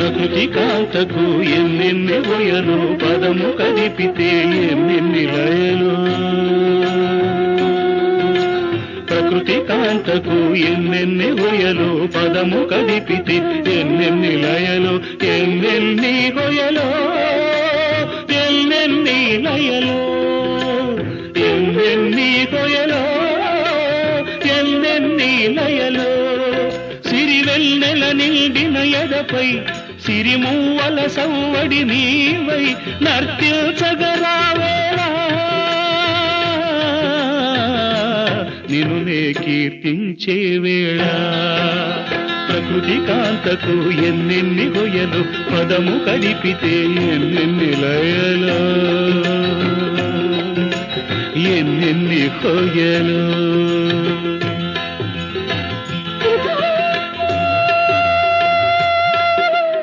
ప్రకృతి కాంతకు ఎన్నెన్ని ఒయలు పదము కదిపితే ఎన్నెన్ని లయలు ప్రకృతి కాంతకు ఎన్నెన్ని ఒయలు పదము కదిపితే ఎన్నెన్ని లయలు ఎన్నెన్ని ఒయలో ఎన్నెన్ని లయలు ఎన్నెన్ని ఒయలో ఎన్నెన్ని లయలు సిరివెన్నెల నిండిన ఎదపై సిరిమూవల సవ్వడి నీవై నర్తించగరావేళ నిన్ను నే కీర్తించే వేళ ప్రకృతి కాంతకు ఎన్నెన్ని గొయ్యలు పదము కదిపితే ఎన్నెన్ని లయలు ఎన్నెన్ని కొయ్యలు